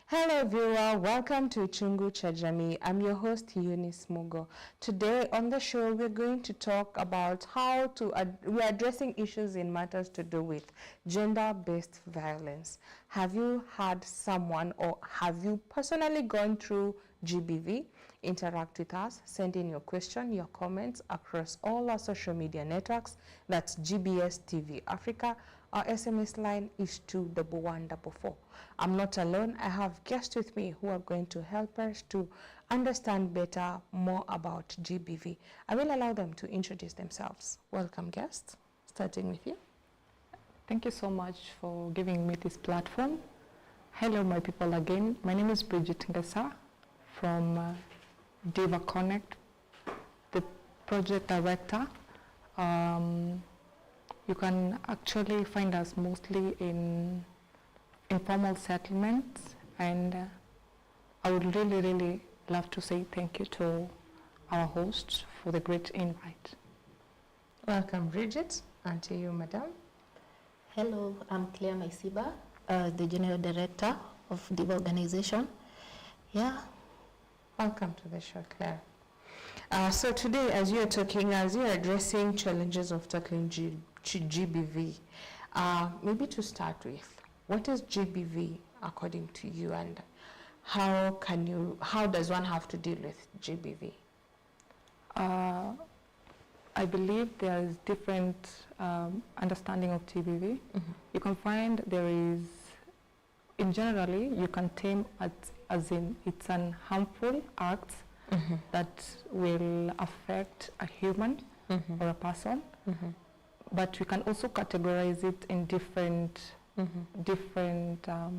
Hello viewer, welcome to Chungu cha Jamii. I'm your host Eunice Mugo. Today on the show we're going to talk about how to we're addressing issues in matters to do with gender-based violence. Have you had someone or have you personally gone through GBV? Interact with us, send in your question, your comments across all our social media networks. That's GBS TV Africa. Our SMS line is 21144. I'm not alone. I have guests with me who are going to help us to understand better more about GBV. I will allow them to introduce themselves. Welcome, guests. Starting with you. Thank you so much for giving me this platform. Hello, my people again. My name is Bridget Ngesa from Diva Connect, the project director. You can actually find us mostly in informal settlements, and I would really love to say thank you to our hosts for the great invite. Welcome, Bridget, and to you, madam. Hello, I'm Claire Maisiba, the General Director of the organization. Yeah. Welcome to the show, Claire. So today, as you're addressing challenges of tackling GBV, maybe to start with, what is GBV according to you, and how does one have to deal with GBV? I believe there is different understanding of GBV. Mm-hmm. You can find there is, in generally, you can term it as in it's an harmful act mm-hmm. that will affect a human mm-hmm. or a person. Mm-hmm. But we can also categorize it in different, I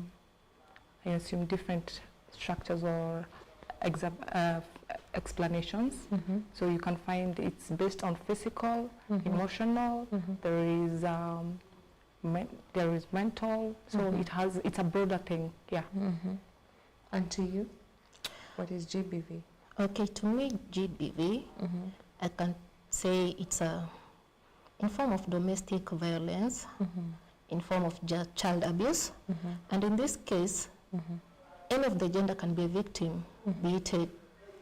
assume, different structures or explanations. Mm-hmm. So you can find it's based on physical, mm-hmm. emotional. Mm-hmm. There is mental. So mm-hmm. it's a broader thing. Yeah. Mm-hmm. And to you, what is GBV? Okay, to me, GBV, mm-hmm. I can say it's in form of domestic violence, mm-hmm. in form of child abuse, mm-hmm. and in this case, mm-hmm. any of the gender can be a victim, mm-hmm. be it a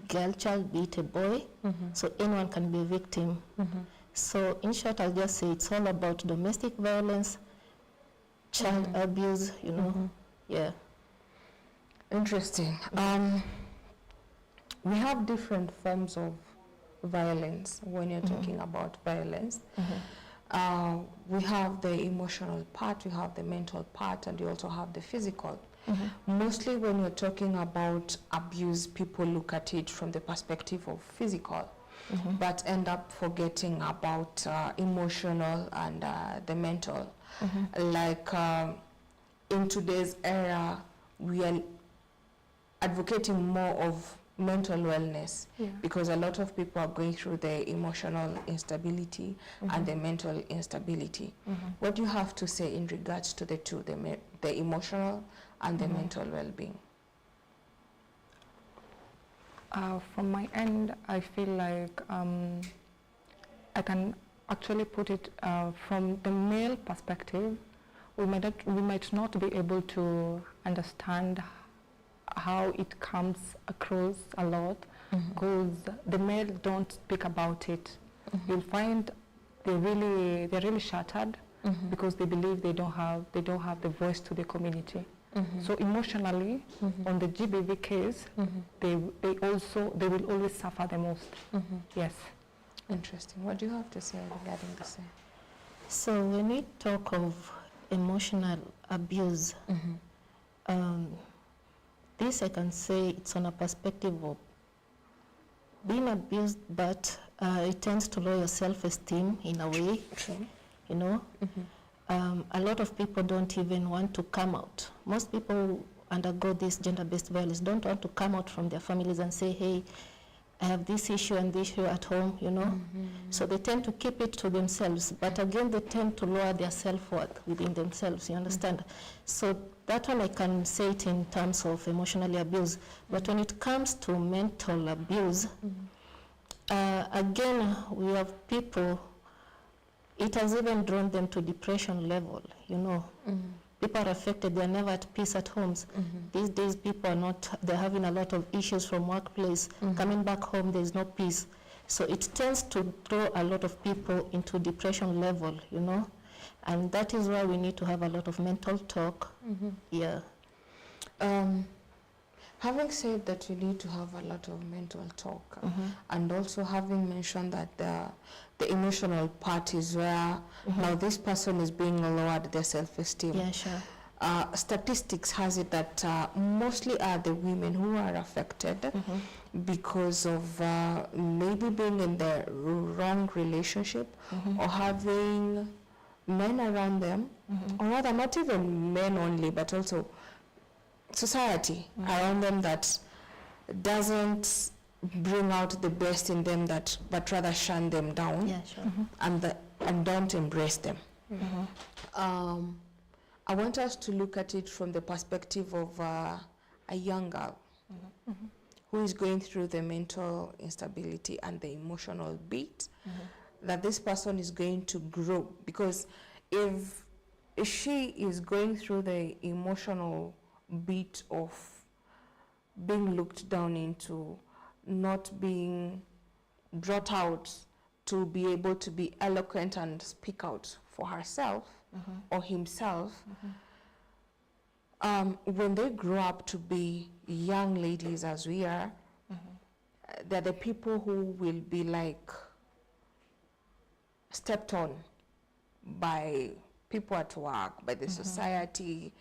girl child, be it a boy, mm-hmm. so anyone can be a victim. Mm-hmm. So in short, I'll just say it's all about domestic violence, child mm-hmm. abuse, you know, mm-hmm. yeah. Interesting. We have different forms of violence when you're mm-hmm. talking about violence. Mm-hmm. We have the emotional part, we have the mental part, and you also have the physical. Mm-hmm. Mostly when you're talking about abuse, people look at it from the perspective of physical, mm-hmm. but end up forgetting about emotional and the mental. Mm-hmm. Like in today's era, we are advocating more of mental wellness, yeah. because a lot of people are going through the emotional instability mm-hmm. and the mental instability. Mm-hmm. What do you have to say in regards to the two, the emotional and mm-hmm. the mental well-being? From my end, I feel like I can actually put it from the male perspective. We might not be able to understand how it comes across a lot, because the male don't speak about it. Mm-hmm. You'll find they're really shattered mm-hmm. because they believe they don't have the voice to the community. Mm-hmm. So emotionally, mm-hmm. on the GBV case, mm-hmm. they will always suffer the most. Mm-hmm. Yes. Interesting. What do you have to say regarding this? So when we talk of emotional abuse, mm-hmm. This I can say it's on a perspective of being abused, but it tends to lower your self-esteem in a way, you know. Mm-hmm. A lot of people don't even want to come out. Most people who undergo this gender-based violence don't want to come out from their families and say, hey, I have this issue and this issue at home, you know. Mm-hmm. So they tend to keep it to themselves, but again, they tend to lower their self-worth within themselves, you understand? Mm-hmm. So that one I can say it in terms of emotionally abused, but when it comes to mental abuse, mm-hmm. Again, we have people, it has even drawn them to depression level, you know. Mm-hmm. People are affected, they're never at peace at homes. These days people are not, they're having a lot of issues from workplace. Coming back home, there's no peace. So it tends to throw a lot of people into depression level, you know. And that is why we need to have a lot of mental talk. Yeah. Having said that, you need to have a lot of mental talk, and also having mentioned that the emotional part is where now this person is being lowered their self-esteem. Yeah, sure. Statistics has it that mostly are the women who are affected because of maybe being in the wrong relationship or having men around them, or rather not even men only, but also society around them that doesn't bring out the best in them, but rather shun them down. Yeah, sure. And don't embrace them. I want us to look at it from the perspective of a young girl who is going through the mental instability and the emotional beat, that this person is going to grow. Because if she is going through the emotional beat of being looked down into, not being brought out to be able to be eloquent and speak out for herself or himself, when they grow up to be young ladies as we are, they're the people who will be like stepped on by people at work, by the society,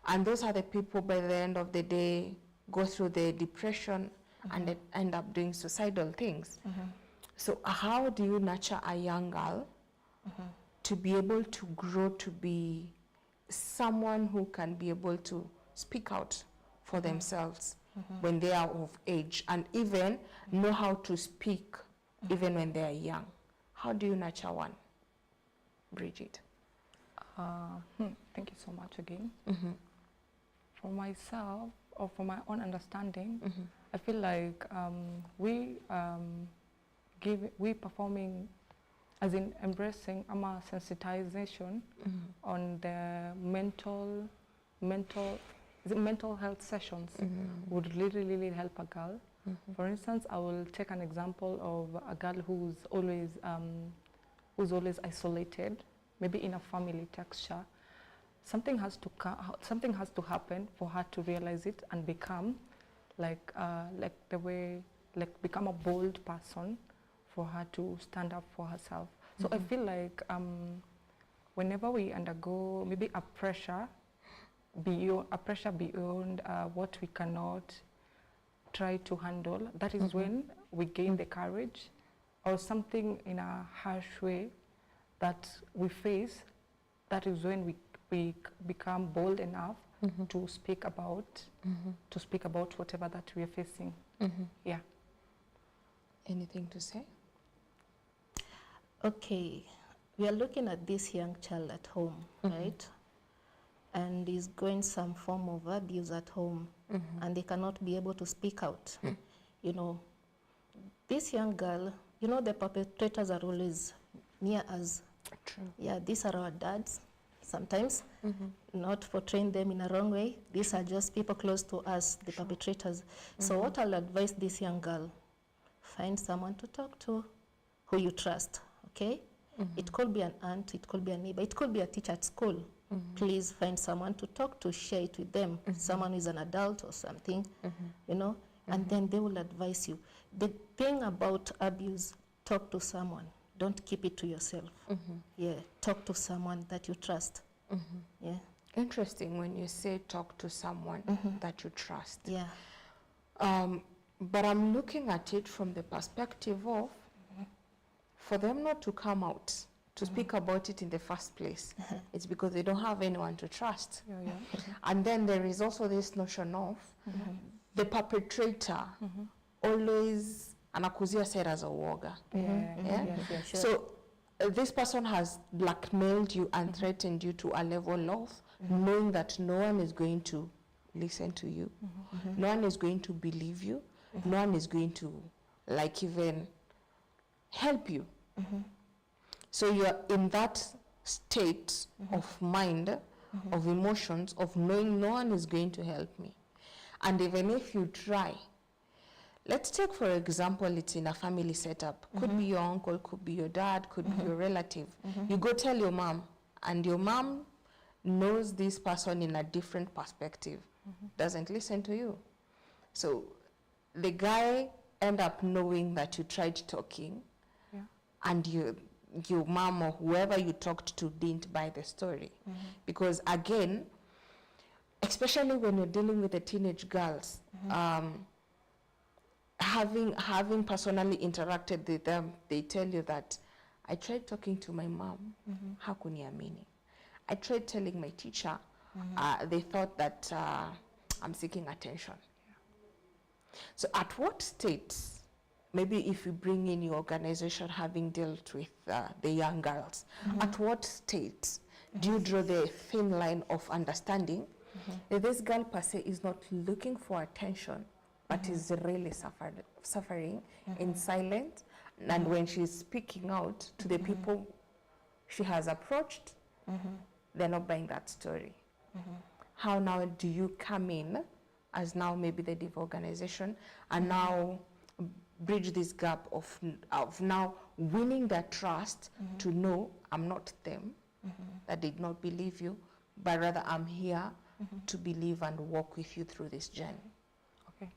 and those are the people by the end of the day go through the depression and they end up doing suicidal things. So how do you nurture a young girl to be able to grow to be someone who can be able to speak out for themselves when they are of age, and even know how to speak even when they are young? How do you nurture one, Bridget? Thank you so much again. For myself, or for my own understanding, I feel like we performing, as in embracing our sensitization on the mental health sessions would really help a girl. For instance, I will take an example of a girl who's always isolated, maybe in a family texture. Something has to happen for her to realize it and become become a bold person, for her to stand up for herself. So I feel like whenever we undergo maybe a pressure beyond what we cannot try to handle, that is when we gain the courage, or something in a harsh way that we face, that is when we become bold enough to speak about whatever that we are facing. Yeah. Anything to say? Okay, we are looking at this young child at home, right? And is going some form of abuse at home, and they cannot be able to speak out. You know, this young girl, you know, the perpetrators are always near us. True. Yeah, these are our dads. Sometimes, not portraying them in a wrong way. These are just people close to us, the perpetrators. So what I'll advise this young girl, find someone to talk to who you trust, okay? It could be an aunt, it could be a neighbor, it could be a teacher at school. Please find someone to talk to, share it with them, someone who is an adult or something, you know, and then they will advise you. The thing about abuse, talk to someone. Don't keep it to yourself. Yeah, talk to someone that you trust. Yeah. Interesting when you say talk to someone that you trust. Yeah. But I'm looking at it from the perspective of, for them not to come out to speak about it in the first place, it's because they don't have anyone to trust. And then there is also this notion of the perpetrator always anakuzia sera za uoga. Sure. So this person has blackmailed you and threatened you to a level of knowing that no one is going to listen to you, no one is going to believe you, no one is going to like even help you. So you're in that state of mind of emotions, of knowing no one is going to help me. And even if you try, let's take, for example, it's in a family setup. Could be your uncle, could be your dad, could be your relative. You go tell your mom, and your mom knows this person in a different perspective, doesn't listen to you. So the guy end up knowing that you tried talking, and your mom or whoever you talked to didn't buy the story. Because again, especially when you're dealing with the teenage girls, having personally interacted with them, they tell you that I tried talking to my mom, hakuniamini. I tried telling my teacher, they thought that I'm seeking attention. So at what state, maybe if you bring in your organization having dealt with the young girls, at what state do you draw the thin line of understanding that this girl per se is not looking for attention, but is really suffering in silence, and when she's speaking out to the people she has approached, they're not buying that story. How now do you come in as now maybe the div organization and now bridge this gap of now winning their trust to know I'm not them, that did not believe you, but rather I'm here to believe and walk with you through this journey? Okay.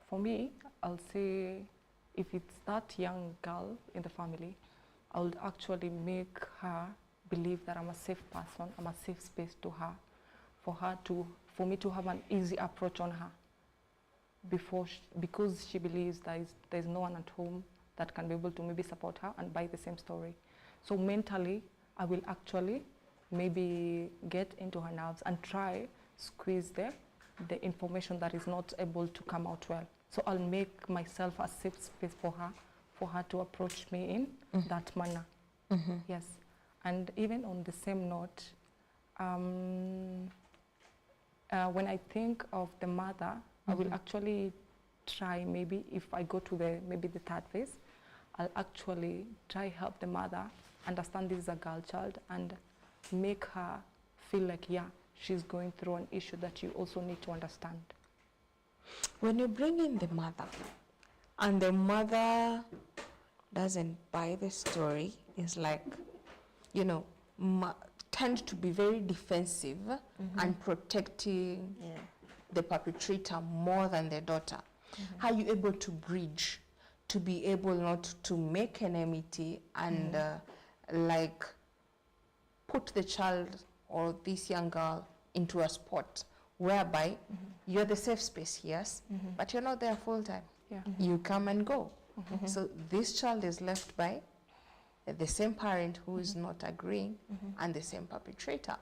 For me, I'll say if it's that young girl in the family, I would actually make her believe that I'm a safe person, I'm a safe space to her, for me to have an easy approach on her, because she believes there's no one at home that can be able to maybe support her and buy the same story. So mentally, I will actually maybe get into her nerves and try squeeze the information that is not able to come out well. So I'll make myself a safe space for her to approach me in that manner. Yes. And even on the same note, when I think of the mother, I will actually try, maybe if I go to the third phase, I'll actually try help the mother understand this is a girl child and make her feel like, yeah, she's going through an issue that you also need to understand. When you bring in the mother and the mother doesn't buy the story, it's like, tend to be very defensive and protecting the perpetrator more than the daughter. How are you able to bridge, to be able not to make an enmity and put the child or this young girl into a spot whereby you're the safe space, yes, but you're not there full time. You come and go. So this child is left by the same parent who is not agreeing and the same perpetrator.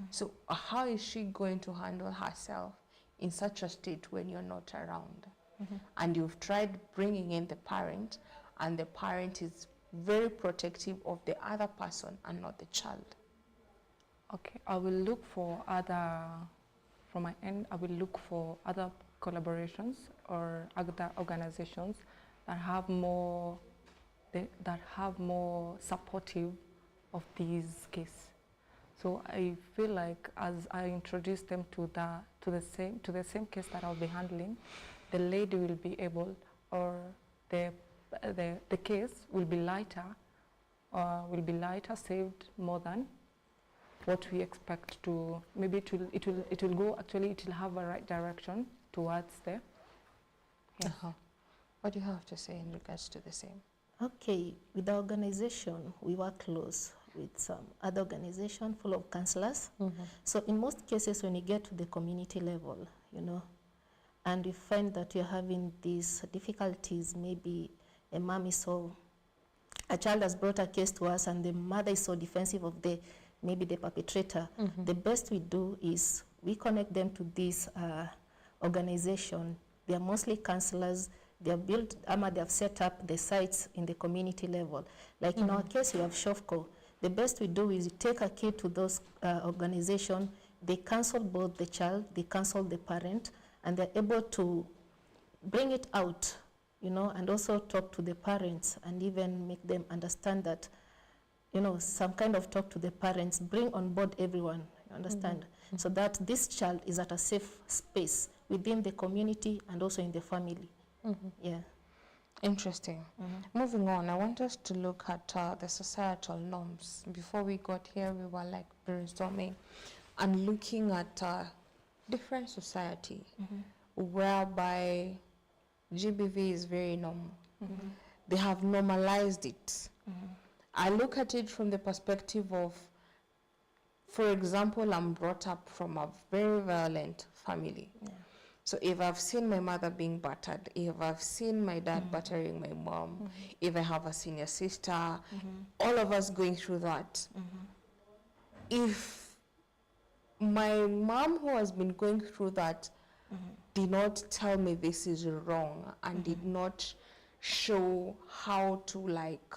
So how is she going to handle herself in such a state when you're not around? And you've tried bringing in the parent, and the parent is very protective of the other person and not the child. Okay, I will look for from my end, I will look for other collaborations or other organizations that have more supportive of these cases. So I feel like as I introduce them to the same case that I'll be handling, the lady will be able, or the case will be lighter, saved more than what we expect to. Maybe it will go, actually it will have a right direction towards the. Yes. What do you have to say in regards to the same? Okay, with the organization, we work close with some other organization full of counselors. So in most cases, when you get to the community level, and you find that you're having these difficulties, maybe a child has brought a case to us and the mother is so defensive of maybe the perpetrator, the best we do is we connect them to this organization. They are mostly counselors. They have set up the sites in the community level. Like in our case, we have Shofco. The best we do is take a kid to those organizations. They counsel both the child, they counsel the parent, and they're able to bring it out, and also talk to the parents and even make them understand that some kind of talk to the parents, bring on board everyone, you understand? So that this child is at a safe space within the community and also in the family. Yeah. Interesting. Moving on, I want us to look at the societal norms. Before we got here, we were like brainstorming and looking at different society whereby GBV is very normal. They have normalized it. I look at it from the perspective of, for example, I'm brought up from a very violent family. So if I've seen my mother being battered, if I've seen my dad battering my mom, if I have a senior sister, all of us going through that. If my mom, who has been going through that, did not tell me this is wrong and did not show how to like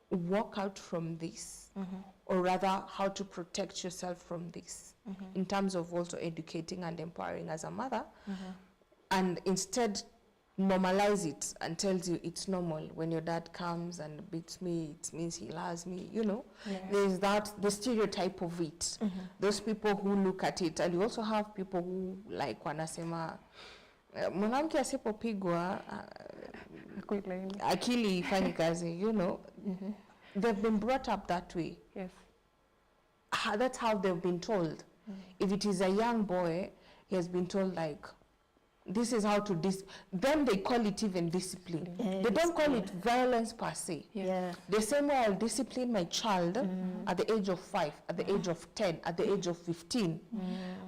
walk out from this, or rather how to protect yourself from this, in terms of also educating and empowering as a mother, and instead normalize it and tells you it's normal. When your dad comes and beats me, it means he loves me, There's the stereotype of it. Those people who look at it, and you also have people who like wanasema mwanamke asipopigwa akili ifanyi kazi, They've been brought up that way. Yes. That's how they've been told. If it is a young boy, he has been told like, this is how to then they call it even discipline. They don't call it violence per se. The same way I'll discipline my child at the age of 5, at the age of 10, at the age of 15.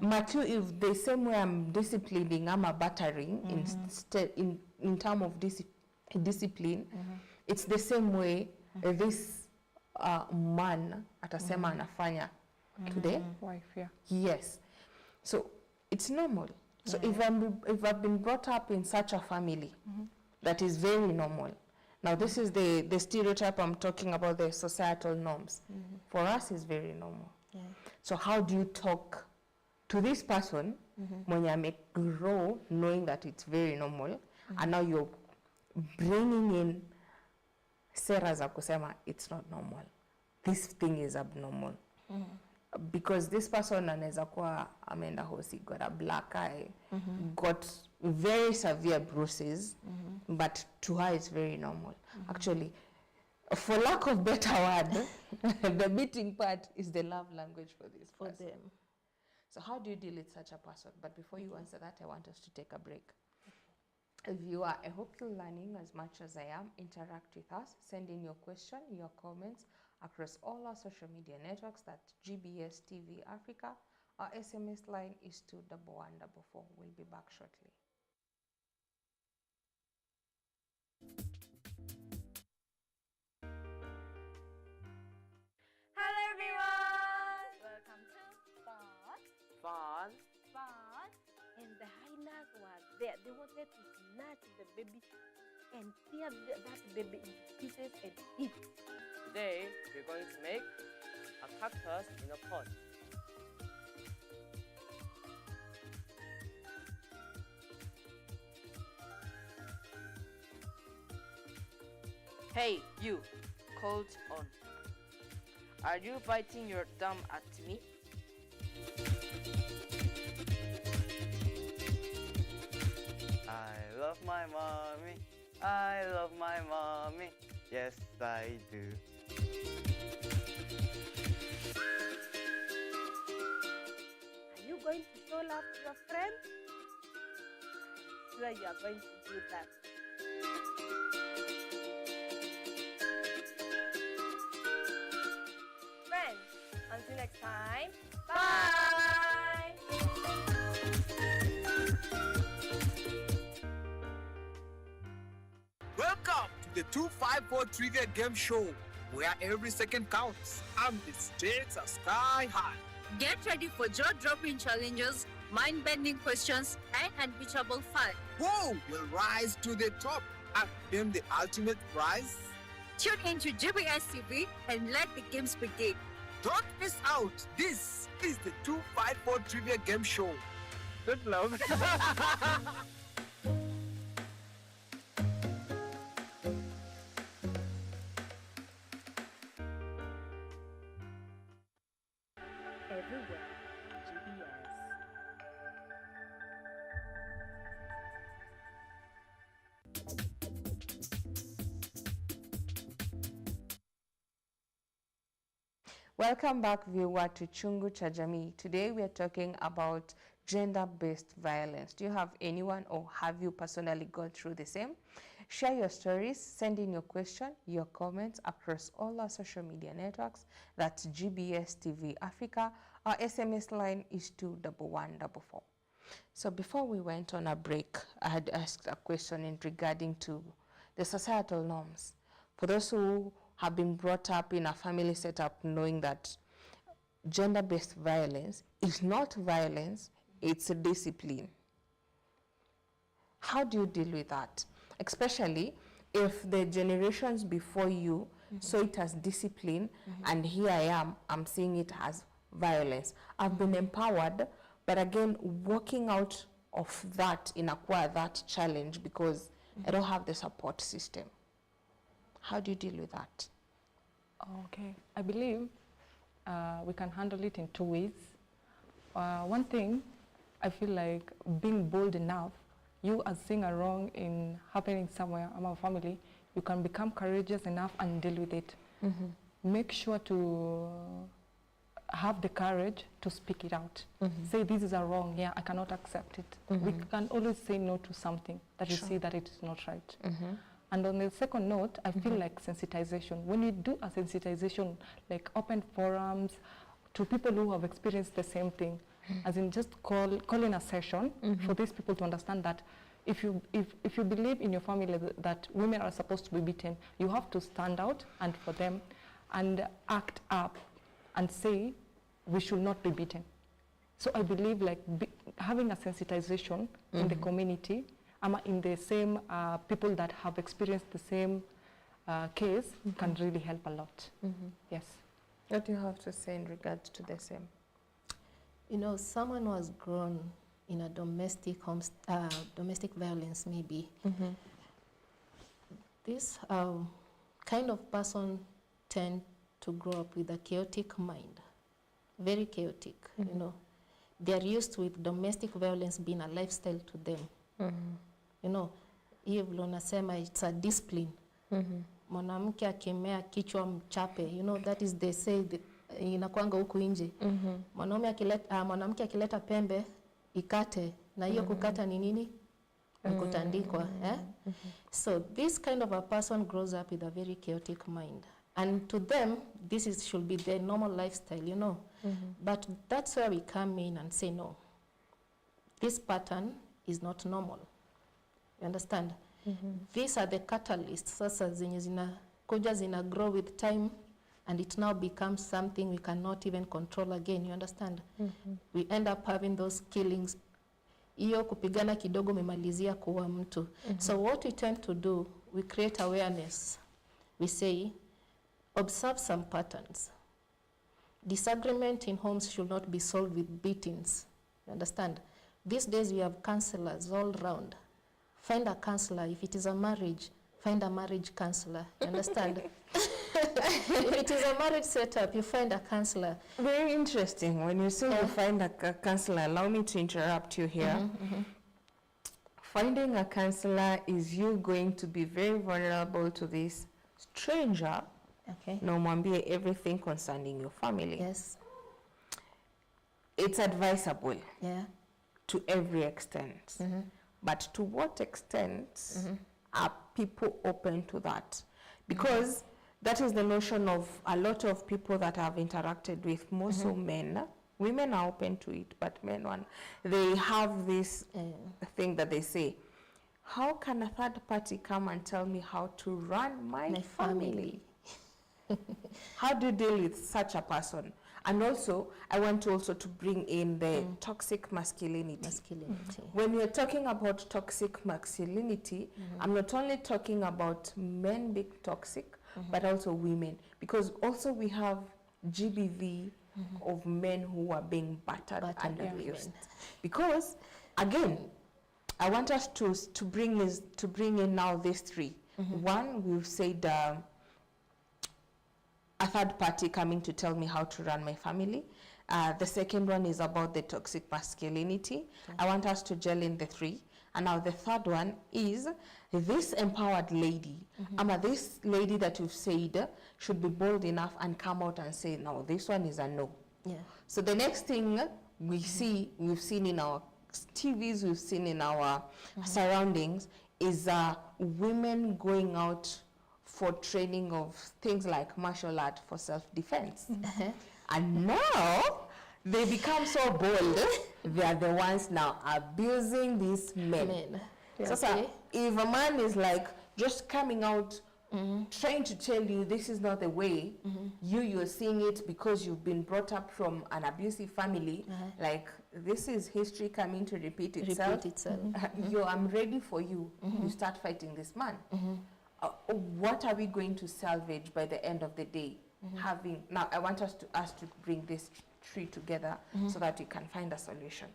Matthew, if the same way I'm disciplining, I'm a battering in terms of discipline, it's the same way this man atasema anafanya today. Wife, yeah. Yes. So it's normal. So if I've been brought up in such a family, that is very normal. Now this is the stereotype I'm talking about, the societal norms. For us, is very normal. So how do you talk to this person when you make grow knowing that it's very normal, and now you're bringing in sera za kusema it's not normal, this thing is abnormal? Because this person anaweza kuwa ameenda hosi, got a black eye, got very severe bruises, but to her it's very normal. Actually, for lack of better word, the beating part is the love language for this person. For them. So how do you deal with such a person? But before you answer that, I want us to take a break. Viewer, I hope you're learning as much as I am. Interact with us. Send in your question, your comments across all our social media networks. That's GBS TV Africa. Our SMS line is 21144. We'll be back shortly. Hello everyone! Welcome to Fun. And the hyenas were there. They wanted to snatch the baby and tear that baby into pieces and eat. Today, we're going to make a cactus in a pot. Hey, you, cold on. Are you biting your thumb at me? I love my mommy. I love my mommy. Yes, I do. Are you going to show love to your friend? Sure, you are going to do that. Friends, until next time, bye! Welcome to the 254 Trivia Game Show, where every second counts and the stakes are sky high. Get ready for jaw-dropping challenges, mind-bending questions, and unbeatable fun. Who will rise to the top and claim the ultimate prize? Tune into GBS TV and let the games begin. Don't miss out. This is the 254 Trivia Game Show. Good luck. Welcome back, viewer, to Chungu cha Jamii. Today we are talking about gender-based violence. Do you have anyone, or have you personally gone through the same? Share your stories, send in your question, your comments across all our social media networks. That's GBS TV Africa. Our SMS line is 21144. So before we went on a break, I had asked a question in regarding to the societal norms. For those who have been brought up in a family setup knowing that gender-based violence is not violence, it's a discipline. How do you deal with that? Especially if the generations before you saw it as discipline, and here I am, I'm seeing it as violence. I've been empowered, but again, walking out of that in acquire that challenge because I don't have the support system. How do you deal with that? Okay, I believe we can handle it in two ways. One thing, I feel like being bold enough, you as seeing a wrong in happening somewhere among a family, you can become courageous enough and deal with it. Make sure to have the courage to speak it out. Say this is a wrong, yeah, I cannot accept it. We can always say no to something that you see that it is not right. And on the second note, I feel like sensitization. When you do a sensitization, like open forums to people who have experienced the same thing, as in just calling a session for these people to understand that if you believe in your family that women are supposed to be beaten, you have to stand out and for them and act up and say we should not be beaten. So I believe like having a sensitization in the community, in the same people that have experienced the same case can really help a lot. Yes. What do you have to say in regards to the same? You know, someone who has grown in a domestic violence maybe, this kind of person tend to grow up with a chaotic mind, very chaotic, you know. They are used with domestic violence being a lifestyle to them. You know, hiyo vile unasema it's a discipline. Mwanamke akimea kichwa mchape, you know, that is they say inakwanga huku nje. Mwanamke akileta pembe ikate, na hiyo kukata ni nini? Kutandikwa, eh? So this kind of a person grows up with a very chaotic mind. And to them, should be their normal lifestyle, you know. But that's where we come in and say, no, this pattern is not normal. You understand? These are the catalysts, sasa zenye zina grow with time, and it now becomes something we cannot even control again, you understand? We end up having those killings. Iyo kupigana kidogo memalizia kuwa mtu. So what we tend to do, we create awareness. We say, observe some patterns. Disagreement in homes should not be solved with beatings. You understand? These days we have counselors all around. Find a counselor. If it is a marriage, find a marriage counselor. You understand? If it is a marriage setup, you find a counselor. Very interesting. When you say you find a counselor, allow me to interrupt you here. Finding a counselor is you going to be very vulnerable to this stranger. Okay. No mwambie everything concerning your family. Yes. It's advisable. Yeah. To every extent. But to what extent are people open to that? Because that is the notion of a lot of people that I've interacted with, more so men. Women are open to it, but men, they have this thing that they say, how can a third party come and tell me how to run my family? How do you deal with such a person? And also, I want to bring in the toxic masculinity. When we're talking about toxic masculinity, I'm not only talking about men being toxic, but also women. Because also we have GBV of men who are being battered and abused. Because, again, I want us to bring in now these three. One, we've said a third party coming to tell me how to run my family. The second one is about the toxic masculinity. I want us to gel in the three. And now the third one is this empowered lady, this lady that you've said should be bold enough and come out and say, no, this one is a no. Yeah. So the next thing we see, we've seen in our TVs, we've seen in our surroundings, is women going out for training of things like martial art for self-defense. And now they become so bold, they are the ones now abusing these men. Yeah. So if a man is like just coming out trying to tell you this is not the way, you're seeing it because you've been brought up from an abusive family, like this is history coming to repeat itself. I'm ready for you. You start fighting this man. What are we going to salvage by the end of the day? Now I want us to bring this tree together so that we can find a solution.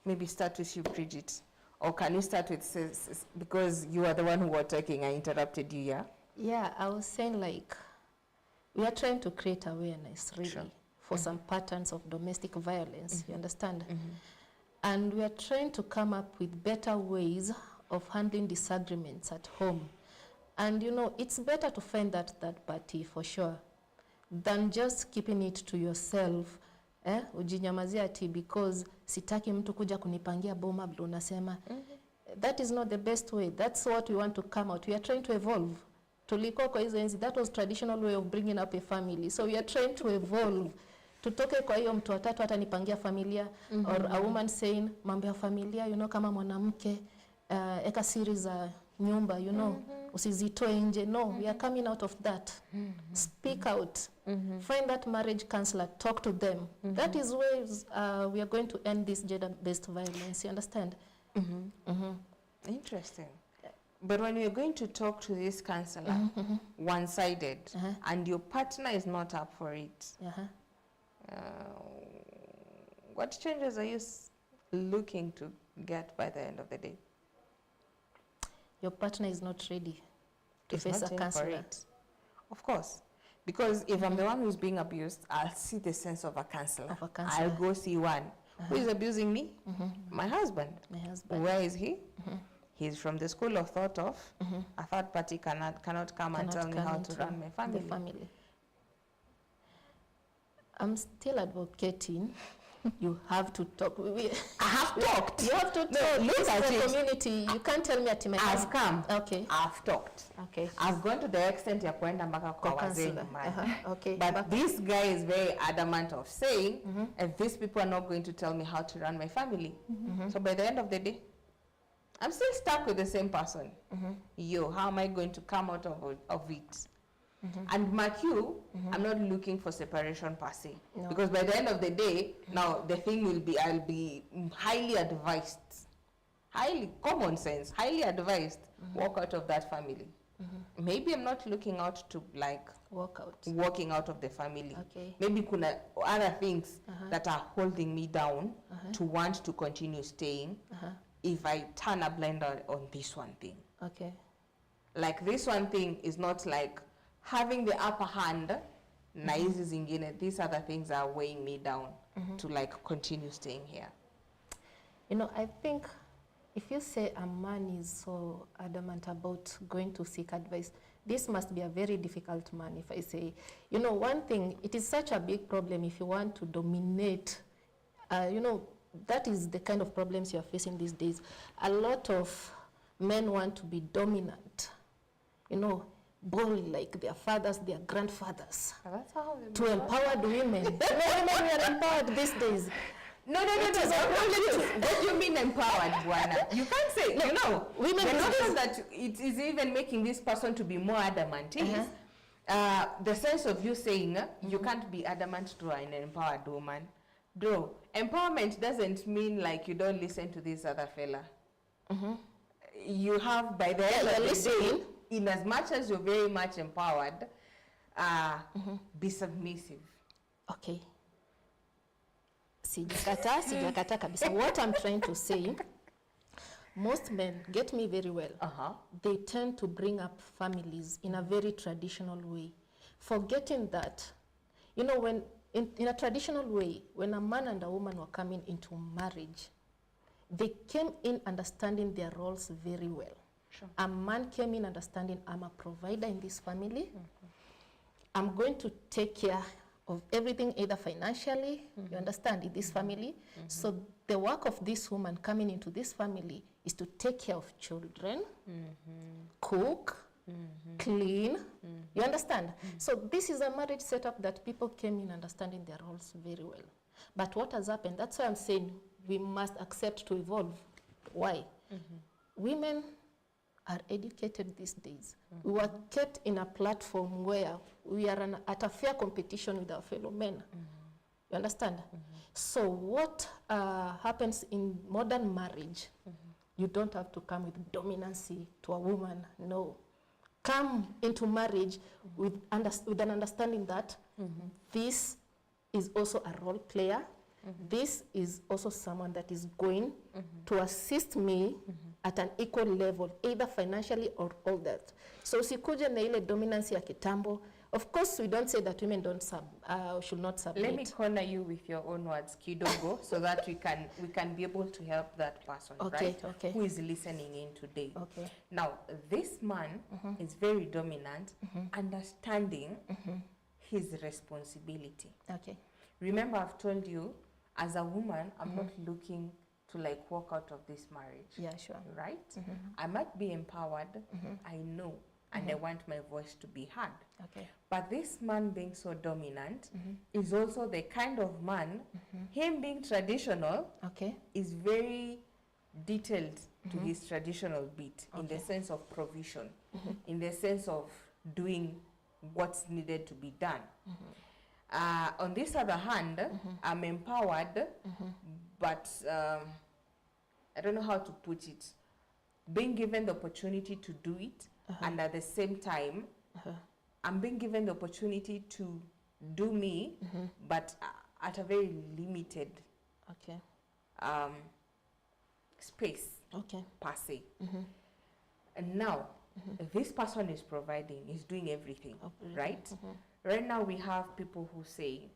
Maybe start with you, Bridget. Or can you start with, because you are the one who was talking, I interrupted you, yeah? Yeah, I was saying like, we are trying to create awareness really for some patterns of domestic violence, you understand? And we are trying to come up with better ways of handling disagreements at home. And you know, it's better to find that third party for sure than just keeping it to yourself. Ujinyamazia ati because sitaki mtu kuja kunipangia boma bila unasema. That is not the best way. That's what we want to come out. We are trying to evolve. Tulikuwa kwa hizo enzi, that was traditional way of bringing up a family. So we are trying to evolve. Tutoke kwa hiyo mtu watatu hata nipangia familia, or a woman saying mambo ya familia, you know, kama mwanamke eka siri za nyumba, you know, usizitoe nje. No, we are coming out of that. Speak out. Find that marriage counselor, talk to them. That is ways we are going to end this gender-based violence, you understand? Interesting. But when you're going to talk to this counselor, one-sided, and your partner is not up for it, what changes are you looking to get by the end of the day? Your partner is not ready to face a counselor. Of course. Because if I'm the one who's being abused, I'll see the sense of a counselor. I'll go see one. Who is abusing me? My husband. My husband. Where is he? He's from the school of thought of a third party cannot come and tell me how to run my family. The family. I'm still advocating. You have to talk. I have talked. You have to talk. Look at the community. You can't tell me ati I've come. Okay. I've talked. Okay. I've gone to the extent ya kuenda mpaka kwa wazee nyumbani. Okay. But this guy is very adamant of saying, these people are not going to tell me how to run my family. So by the end of the day, I'm still stuck with the same person. How am I going to come out of it? And mark you, I'm not looking for separation per se. No. Because by the end of the day, now the thing will be, I'll be highly advised, highly common sense, highly advised, walk out of that family. Maybe I'm not looking out to like walking out of the family. Okay. Maybe kuna other things that are holding me down to want to continue staying if I turn a blind eye on this one thing. Okay. Like this one thing is not like having the upper hand, na hizi zingine, these other things are weighing me down to like continue staying here. You know, I think if you say a man is so adamant about going to seek advice, this must be a very difficult man. If I say, you know, one thing, it is such a big problem if you want to dominate, you know, that is the kind of problems you are facing these days. A lot of men want to be dominant, you know, bold like their fathers, their grandfathers. That's how to empowered women. Women are empowered these days. No. What do you mean empowered, Buana? You can't say, you know, women notice that it is even making this person to be more adamant. The sense of you saying you can't be adamant to an empowered woman. Bro, empowerment doesn't mean like you don't listen to this other fella. You have, by the end of the day, in as much as you're very much empowered, be submissive. Okay. Sijakata kabisa. What I'm trying to say, most men, get me very well, they tend to bring up families in a very traditional way, forgetting that, you know, when in a traditional way, when a man and a woman were coming into marriage, they came in understanding their roles very well. Sure. A man came in understanding I'm a provider in this family. I'm going to take care of everything, either financially, you understand, in this family. So the work of this woman coming into this family is to take care of children, cook, clean, you understand? So this is a marriage setup that people came in understanding their roles very well. But what has happened, that's why I'm saying we must accept to evolve. Why? Women are educated these days. We were kept in a platform where we are at a fair competition with our fellow men. You understand? So what happens in modern marriage, you don't have to come with dominancy to a woman, no. Come into marriage with an understanding that this is also a role player. This is also someone that is going to assist me at an equal level, either financially or all that. So usikuje na ile dominance ya kitambo. Of course, we don't say that women don't should not submit. Let me corner you with your own words, kidogo, so that we can be able to help that person, right? Okay. Who is listening in today. Okay. Now, this man is very dominant, understanding his responsibility. Okay. Remember, I've told you, as a woman, I'm not looking to like walk out of this marriage. Yeah, sure. Right? I might be empowered, I know, and I want my voice to be heard. Okay. But this man being so dominant is also the kind of man, him being traditional, Okay. is very detailed to his traditional beat, in the sense of provision, in the sense of doing what's needed to be done. On this other hand, I'm empowered, but I don't know how to put it. Being given the opportunity to do it, and at the same time, I'm being given the opportunity to do me, but at a very limited Okay. space, Okay. per se. And now, this person is providing, is doing everything, right? Right now, we have people who say,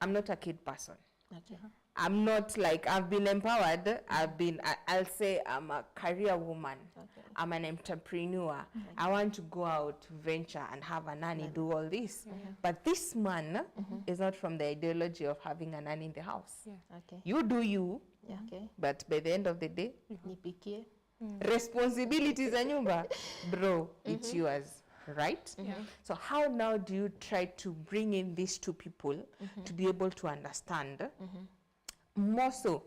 I'm not a kid person. Okay. I'm not like, I've been empowered. I'll say I'm a career woman. Okay. I'm an entrepreneur. I want to go out to venture and have a nanny do all this. But this man is not from the ideology of having a nanny in the house. Okay. You do you, Yeah. Okay. but by the end of the day, Nipikie. responsibilities za nyumba, bro, it's yours, right? So how now do you try to bring in these two people to be able to understand? More so,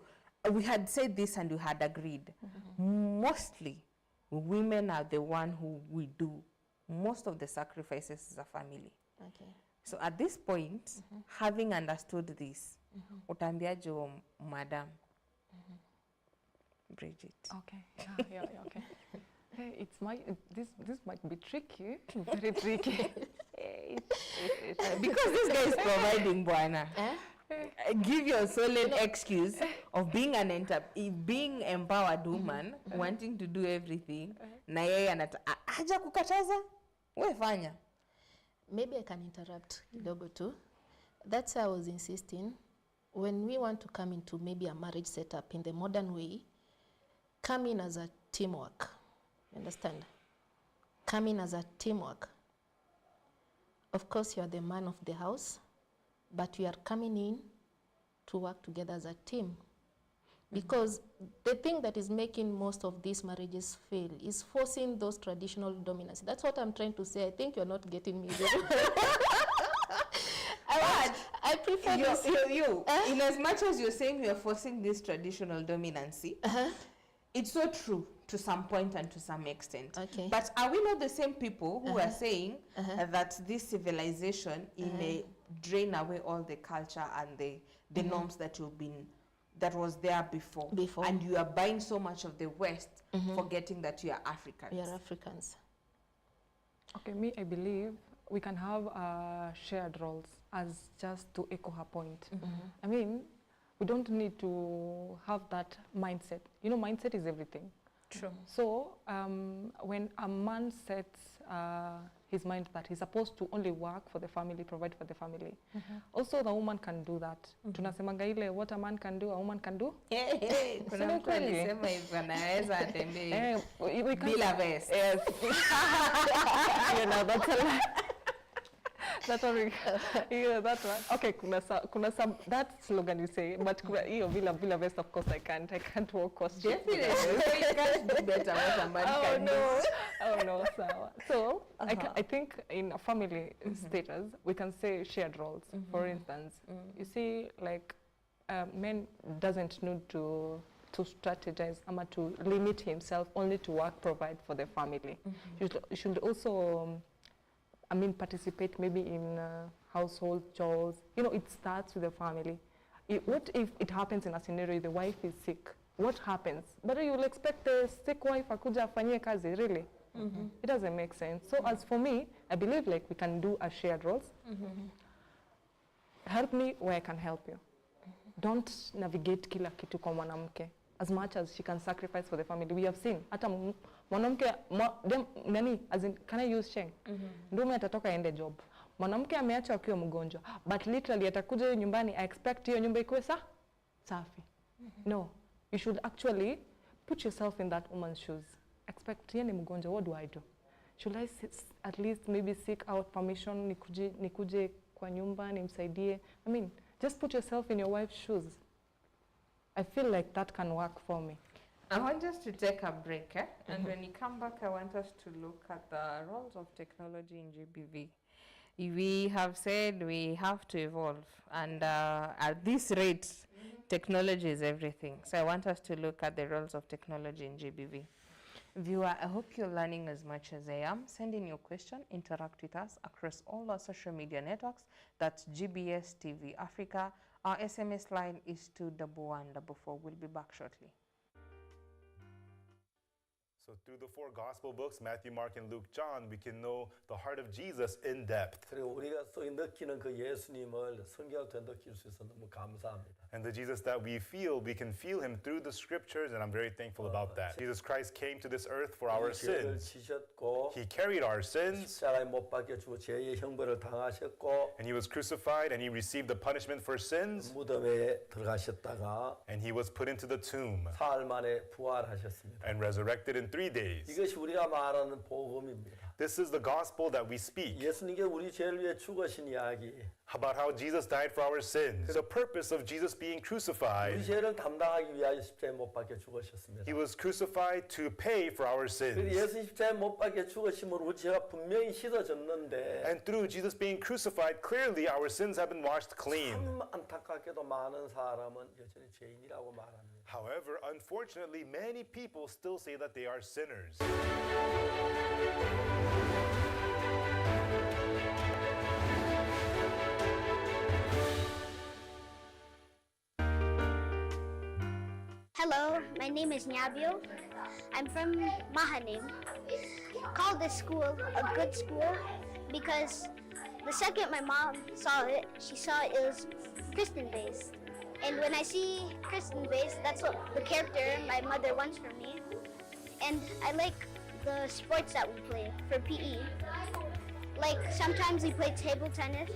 we had said this and we had agreed. Mostly, women are the one who will do most of the sacrifices as a family. Okay. So at this point, having understood this, utambiaje wa madam Bridget? Okay. Yeah, okay. Hey, this might be tricky, very tricky. Because this guy is providing, bwana. Give your solid excuse of being being empowered woman, wanting to do everything. Na yeye haja kukataza, wewe fanya. Maybe I can interrupt kidogo too. That's why I was insisting, when we want to come into maybe a marriage setup in the modern way, come in as a teamwork. You understand? Come in as a teamwork. Of course, you are the man of the house, but you are coming in to work together as a team. Because the thing that is making most of these marriages fail is forcing those traditional dominance. That's what I'm trying to say. I think you're not getting me very well. I prefer this. In as much as you're saying you're forcing this traditional dominancy, it's so true to some point and to some extent. Okay. But are we not the same people who are saying that this civilization may drain away all the culture and the norms that was there before? And you are buying so much of the West, forgetting that you are Africans. We are Africans. Okay, me, I believe we can have shared roles, as just to echo her point. I mean, we don't need to have that mindset. You know, mindset is everything. True. So when a man sets his mind that he's supposed to only work for the family, provide for the family. Also, the woman can do that. Tunasemanga ile, what a man can do, a woman can do. Kuna mtu alisema hivyo, anaweza atembee bila vest. Yes. You know, that's a lie. That's what we, yeah, that one. Okay, kuna some, that slogan you say, but hiyo bila vest, of course I can't walk cost. Definitely, you can't do better what somebody can do. Oh no, sawa. So I think in a family status, we can say shared roles. For instance, you see, like men doesn't need to strategize or to limit himself only to work, provide for the family. You should also participate maybe in household chores. You know, it starts with the family. What if it happens in a scenario, the wife is sick? What happens? But you will expect the sick wife akuja afanyie kazi, really? It doesn't make sense. So as for me, I believe like we can do a shared roles. Help me where I can help you. Don't navigate kila kitu kwa mwanamke. As much as she can sacrifice for the family. We have seen, hata mwanamke, as in, can I use sheng? Ndume atatoka ende job. Mwanamke ameacha akiwa mgonjwa. But literally atakuja nyumbani, I expect hiyo nyumba ikuwe safi. No, you should actually put yourself in that woman's shoes. Expect yeye ni mgonjwa, what do I do? Should I at least maybe seek out permission, nikuje kwa nyumba, nimsaidie? I mean, just put yourself in your wife's shoes. I feel like that can work for me. I want us to take a break, and when you come back, I want us to look at the roles of technology in GBV. We have said we have to evolve, and at this rate, technology is everything. So I want us to look at the roles of technology in GBV. Viewer, I hope you're learning as much as I am. Send in your question, interact with us across all our social media networks. That's GBS TV Africa. Our SMS line is 21144. We'll be back shortly. So through the four gospel books, Matthew, Mark, and Luke, John, we can know the heart of Jesus in depth. 그리고 우리가 속에 느끼는 그 예수님을 성경을 통해 느낄 수 있어서 너무 감사합니다. And the Jesus that we can feel him through the scriptures, and I'm very thankful about that. Jesus Christ came to this earth for our sins. He carried our sins. 십자가에 못 박혀 죽어 죄의 형벌을 당하셨고, and he was crucified, and he received the punishment for sins. 무덤에 들어가셨다가, and he was put into the tomb. 사흘 만에 부활하셨습니다. and resurrected in 3 days. 이것이 우리가 말하는 복음입니다. This is the gospel that we speak. 예수님께 우리 죄를 위해 죽으신 이야기. About how Jesus died for our sins. The purpose of Jesus being crucified. 우리 죄를 담당하기 위하여 십자가에 못 박혀 죽으셨습니다. He was crucified to pay for our sins. 예수 십자가에 못 박혀 죽으심으로 우리 죄가 분명히 씻어졌는데. And through Jesus being crucified, clearly our sins have been washed clean. 참 안타깝게도 많은 사람은 여전히 죄인이라고 말합니다. However, unfortunately, many people still say that they are sinners. Hello, my name is Nyabio. I'm from Mahanim. Call this school a good school because the second my mom saw it, she saw it was Christian-based. And when I see Christian-based, that's what the character my mother wants from me. And I like the sports that we play for PE. Like sometimes we play table tennis,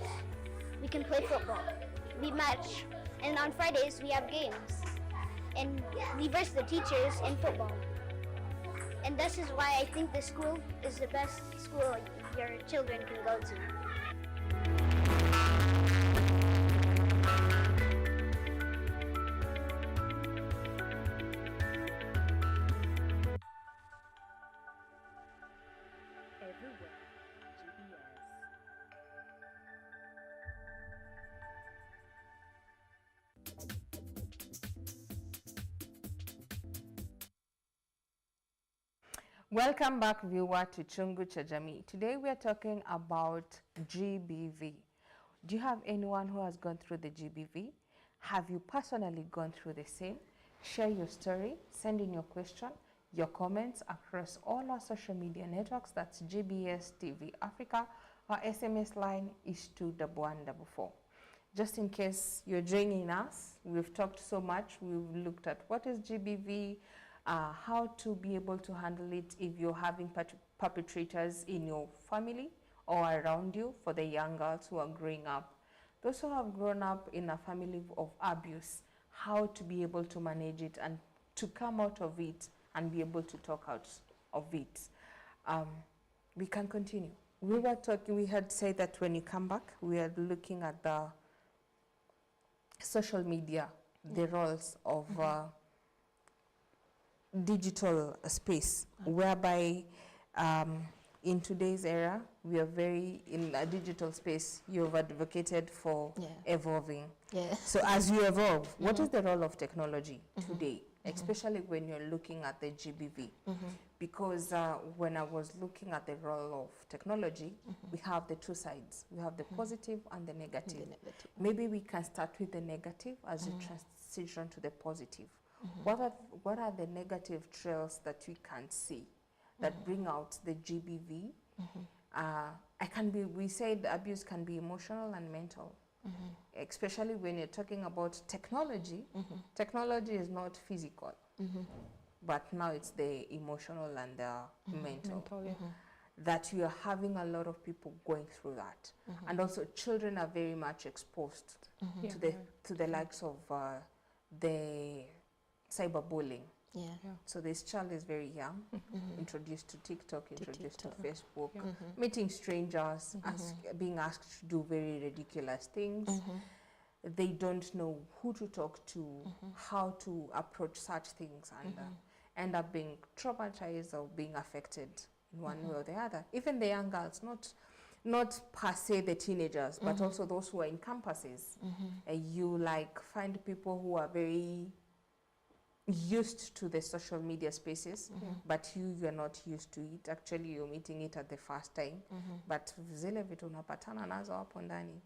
we can play football, we match, and on Fridays we have games. And we verse the teachers in football. And this is why I think this school is the best school your children can go to. Welcome back, viewer, to Chungu cha Jamii. Today we are talking about GBV. Do you have anyone who has gone through the GBV? Have you personally gone through the same? Share your story, send in your question, your comments across all our social media networks. That's GBS TV Africa. Our SMS line is 21144. Just in case you're joining us, we've talked so much. We've looked at what is GBV, how to be able to handle it if you're having perpetrators in your family or around you, for the young girls who are growing up, those who have grown up in a family of abuse, how to be able to manage it and to come out of it and be able to talk out of it. We can continue. We were talking, we had said that when you come back, we are looking at the social media, the roles of digital space, whereby in today's era, we are very, in a digital space, you've advocated for evolving. So as you evolve, what is the role of technology today, especially when you're looking at the GBV? Because when I was looking at the role of technology, we have the two sides. We have the positive and the negative. Maybe we can start with the negative as we transition to the positive. What are the negative trails that we can see that bring out the GBV? We said abuse can be emotional and mental, especially when you're talking about technology. Technology is not physical, but now it's the emotional and the mental. That you are having a lot of people going through that. And also children are very much exposed to the likes of the cyberbullying. So this child is very young, introduced to TikTok, introduced to Facebook, meeting strangers, being asked to do very ridiculous things. They don't know who to talk to, how to approach such things, and end up being traumatized or being affected in one way or the other. Even the young girls, not per se the teenagers, but also those who are in campuses. You find people who are very used to the social media spaces, but you're not used to it. Actually, you're meeting it at the first time, but zile vitu unapatana nazo hapo ndani,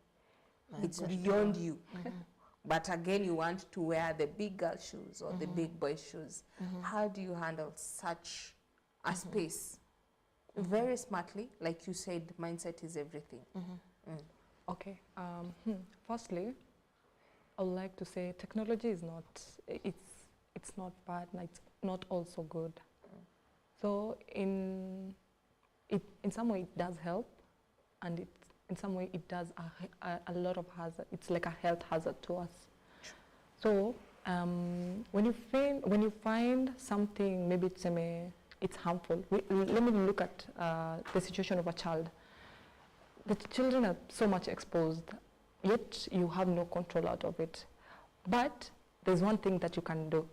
it's beyond you. But again, you want to wear the big girl shoes or the big boy shoes. How do you handle such a space? Very smartly, like you said, mindset is everything. Okay. Firstly, I would like to say technology is not, it's not bad, and it's not also good. So in some way it does help, and in some way it does a lot of hazard. It's like a health hazard to us. So when you find something, maybe it's harmful. Let me look at the situation of a child. The children are so much exposed, yet you have no control out of it. But there's one thing that you can do.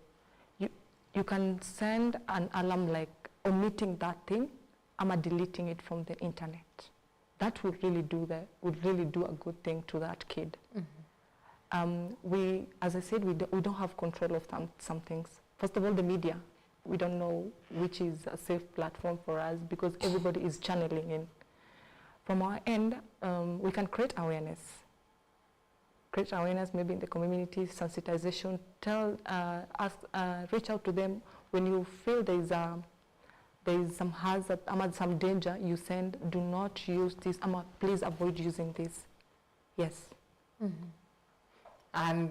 You can send an alarm like omitting that thing, deleting it from the internet. That would really do a good thing to that kid. As I said, we don't have control of some things. First of all, the media. We don't know which is a safe platform for us because everybody is channeling in. From our end, we can create awareness. Create awareness maybe in the community, sensitization, reach out to them when you feel there is some hazard, some danger, you send, do not use this, please avoid using this. Yes. And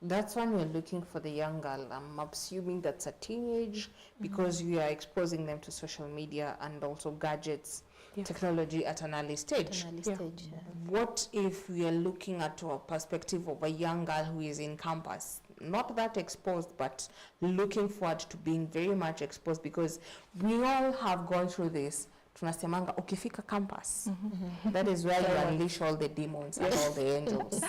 that's when we're looking for the young girl. I'm assuming that's a teenage because we are exposing them to social media and also gadgets, technology at an early stage. What if we are looking at a perspective of a young girl who is in campus, not that exposed, but looking forward to being very much exposed, because we all have gone through this. Tunasemanga ukifika campus, that is where you unleash all the demons and all the angels.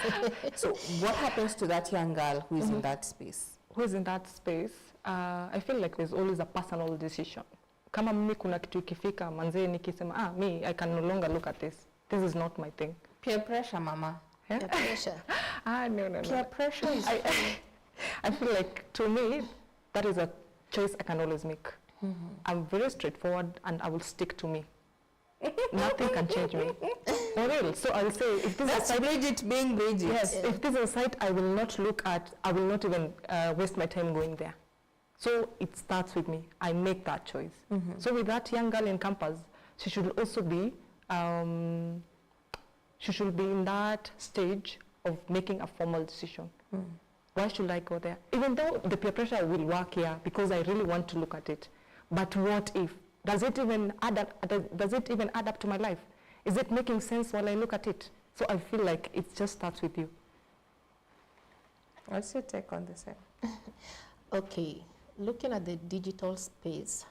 So what happens to that young girl who is in that space? Who is in that space? I feel like there's always a personal decision. Kama mimi kuna kitu ikifika manzee nikisema I can no longer look at this. This is not my thing. Peer pressure, mama. Peer pressure. No. Peer pressure is I feel like to me that is a choice I can always make. I'm very straightforward and I will stick to me. Nothing can change me. For real. So I'll say if this is Bridget being Bridget. Yes, if this is a site I will not look at, I will not even waste my time going there. So it starts with me. I make that choice. So with that young girl in campus, she should also be in that stage of making a formal decision. Why should I go there? Even though the peer pressure will work here because I really want to look at it. But what if? Does it even add up to my life? Is it making sense while I look at it? So I feel like it just starts with you. What's your take on this? Okay, looking at the digital space,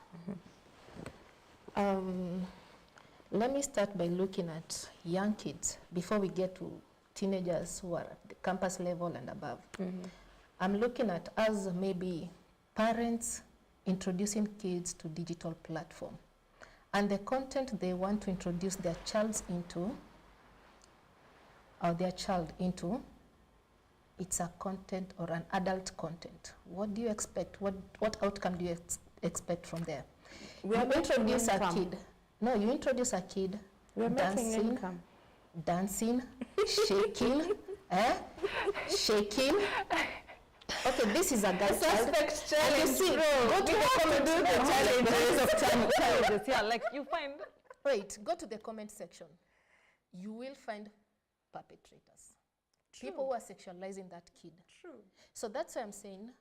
let me start by looking at young kids before we get to teenagers who are at the campus level and above. I'm looking at as maybe parents introducing kids to digital platform and the content they want to introduce their child into, it's a content or an adult content. What do you expect? What outcome do you expect from there? We are you introduce a income. kid. No, you introduce a kid We're making dancing, income. shaking, shaking. Okay, this is a girl child. Challenge, Go to the comment Challenges, yeah, like you find. Wait, go to the comment section. You will find perpetrators. People who are sexualizing that kid. True. So that's why I'm saying,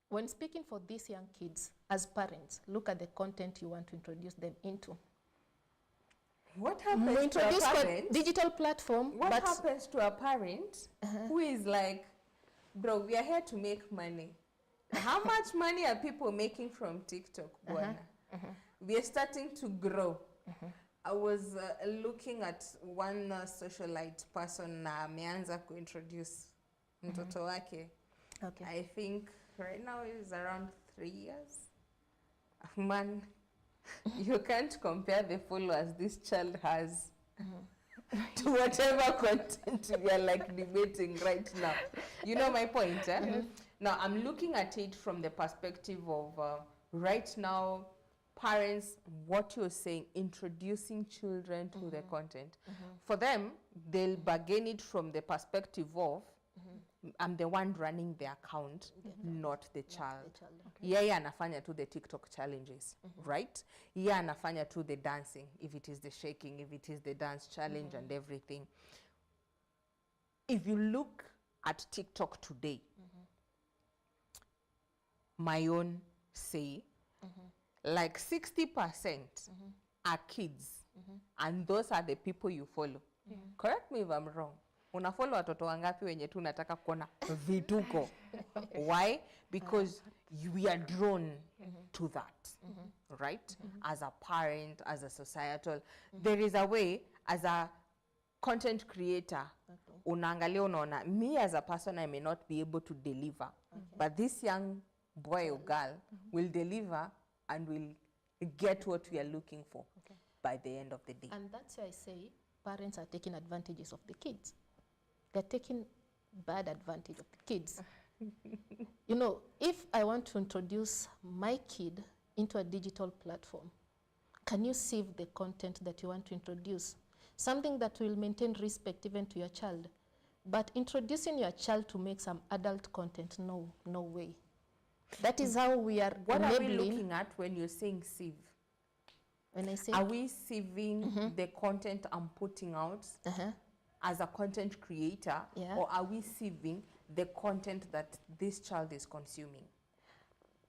when speaking for these young kids, as parents, look at the content you want to introduce them into. What happens to a Introduce parent? digital platform. What happens to a parent who is like, bro, we are here to make money. How much money are people making from TikTok, Bwana? We are starting to grow. I was looking at one socialite person na ameanza kuintroduce mtoto wake. Okay. I think right now is around 3 years. Man, you can't compare the followers this child has to whatever content we are like debating right now. You know my point, eh? Now, I'm looking at it from the perspective of right now, parents, what you're saying, introducing children to the content. For them, they'll bargain it from the perspective of, I'm the one running the account, not the child. Yeye anafanya to the TikTok challenges, right? Yeye anafanya to the dancing, if it is the shaking, if it is the dance challenge and everything. If you look at TikTok today, my own say, like 60% are kids, and those are the people you follow. Correct me if I'm wrong. Unafollow watoto wangapi wenye tu nataka kuona vituko. Why? Because we are drawn to that, right? As a parent, as a societal, there is a way, as a content creator, unaangalia unaona, me as a person, I may not be able to deliver, but this young boy or girl will deliver and will get what we are looking for by the end of the day. And that's why I say parents are taking advantages of the kids. They're taking bad advantage of the kids. You know, if I want to introduce my kid into a digital platform, can you sieve the content that you want to introduce? Something that will maintain respect even to your child. But introducing your child to make some adult content, no way. That is how we are What enabling. are we looking at when you're saying sieve? When I say, are we sieving the content I'm putting out as a content creator, or are we sieving the content that this child is consuming?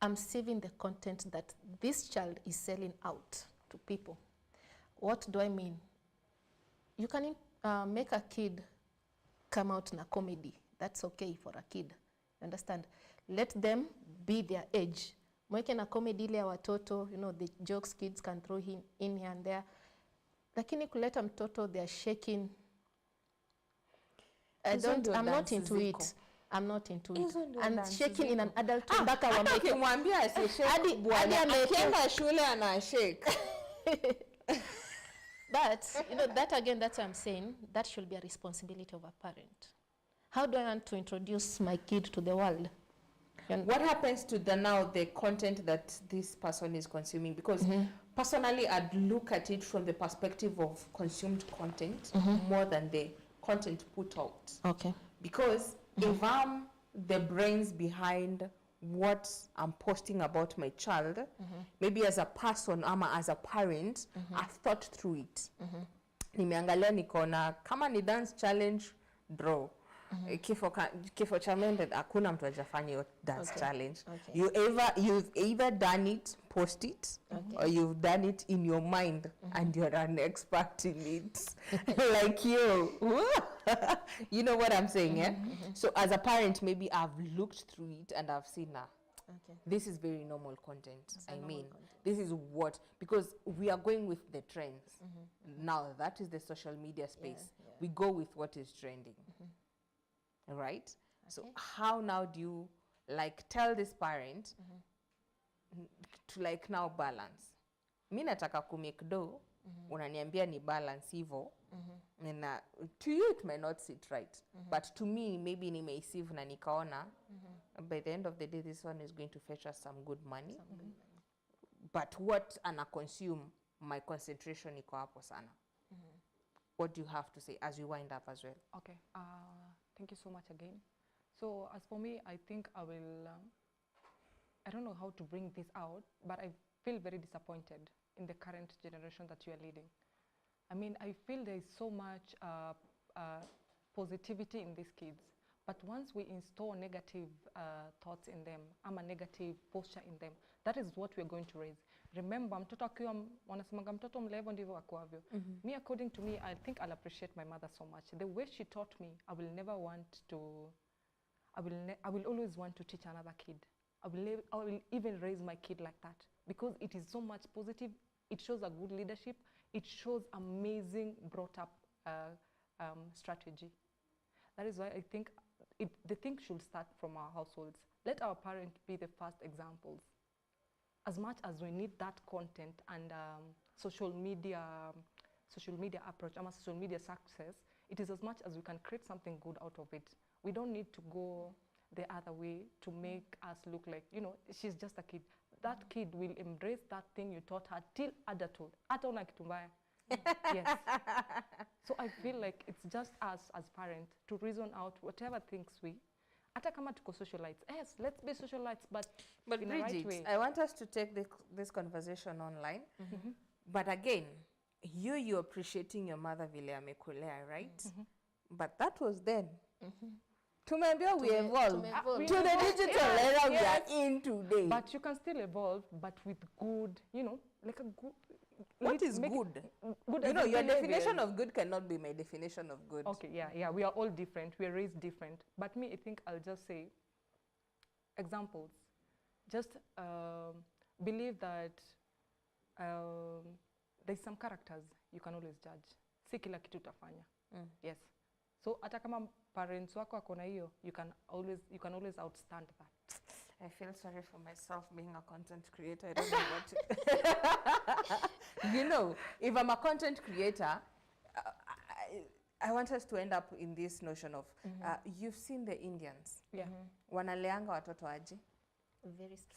I'm sieving the content that this child is selling out to people. What do I mean? You can make a kid come out in a comedy. That's okay for a kid. Understand? Let them be their age. Mweke na comedy ile ya watoto, you know, the jokes kids can throw in here and there. Lakini kuleta mtoto, they're shaking. I'm not into it. I'm not into it. And shaking in an adult mpaka hata ukimwambia asishake bwana akienda shule anashake. But you know, that again, that's what I'm saying, that should be a responsibility of a parent. How do I want to introduce my kid to the world? What happens to the content that this person is consuming? Because personally, I'd look at it from the perspective of consumed content more than the content put out. Okay. Because if I'm the brains behind what I'm posting about my child, maybe as a person, as a parent, I've thought through it. Nimeangalia nikona, kama ni dance challenge, draw. kifo cha mende hakuna mtu hajafanya hiyo dance challenge. Okay. You've either done it, post it, or you've done it in your mind and you're an expert in it. Like you. You know what I'm saying, yeah? So as a parent, maybe I've looked through it and I've seen this is very normal content. This is what, because we are going with the trends. Now that is the social media space. We go with what is trending. Right? So how now do you like tell this parent to like now balance? Mi nataka kumake dough, unaniambia ni balance hivo. And to you it might not sit right, but to me maybe nimeisive na nikaona by the end of the day this one is going to fetch us some good money. But what ana consume, my concentration iko hapo sana. What do you have to say as we wind up as well? Okay, thank you so much again. So as for me, I think I will, I don't know how to bring this out, but I feel very disappointed in the current generation that you are leading. I mean, I feel there is so much positivity in these kids, but once we install negative thoughts in them, a negative posture in them, that is what we're going to raise. Remember, mtoto akiwa wanasemanga mtoto mlevo ndivyo akuavyo. Me, according to me, I think I'll appreciate my mother so much. The way she taught me, I will never want to, I will always want to teach another kid. I will even raise my kid like that because it is so much positive. It shows a good leadership. It shows amazing brought up strategy. That is why I think the thing should start from our households. Let our parents be the first examples. As much as we need that content and social media approach, social media success, it is as much as we can create something good out of it. We don't need to go the other way to make us look like, you know, she's just a kid. That kid will embrace that thing you taught her till adulthood. Ataona kitu mbaya. Yes. So I feel like it's just us as parents to reason out whatever things we, hata kama tuko socialites. Yes, let's be socialites, but in Bridget, the right way. I want us to take this conversation online. But again, you appreciating your mother vile amekulea, right? But that was then. Tumeambiwa we evolve to the digital era we are in today. But you can still evolve, but with good, you know, like a good. What is good? Good, you know, your definition of good cannot be my definition of good. Okay, yeah, we are all different. We are raised different. But me, I think I'll just say examples. Just believe that there's some characters you can always judge. Si kila kitu utafanya. Yes. So hata kama parents wako wako na hiyo, you can always outstand that. I feel sorry for myself being a content creator. I don't know what to... You know, if I'm a content creator, I want us to end up in this notion of, you've seen the Indians. Yeah. Wanaleanga watoto aje. Very strict.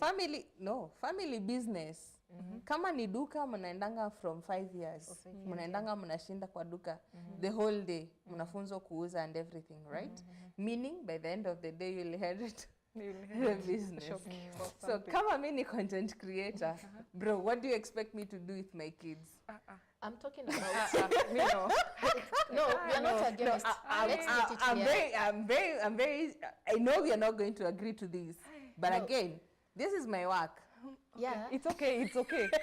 Family business. Kama ni duka, mnaendanga from 5 years. Mnaendanga mnashinda kwa duka the whole day. Mnafunzwa kuuza and everything, right? Meaning, by the end of the day, you'll inherit the business. So kama mi ni content creator, bro, what do you expect me to do with my kids? I'm talking about no, we are not against. Let's get it clear. I know we are not going to agree to this, but again, this is my work. Yeah, it's okay.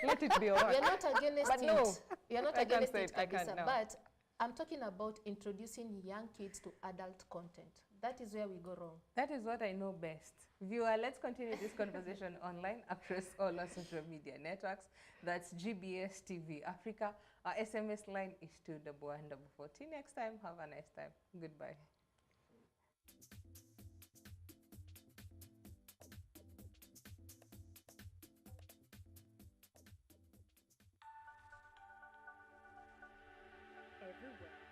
Let it be all right. We are not against but it. no, we are not I against can't it, say it. I can't, no. But I'm talking about introducing young kids to adult content. That is where we go wrong. That is what I know best. Viewer, let's continue this conversation online across all our social media networks. That's GBS TV Africa. Our SMS line is 21144. Till next time, have a nice time. Goodbye. Everywhere.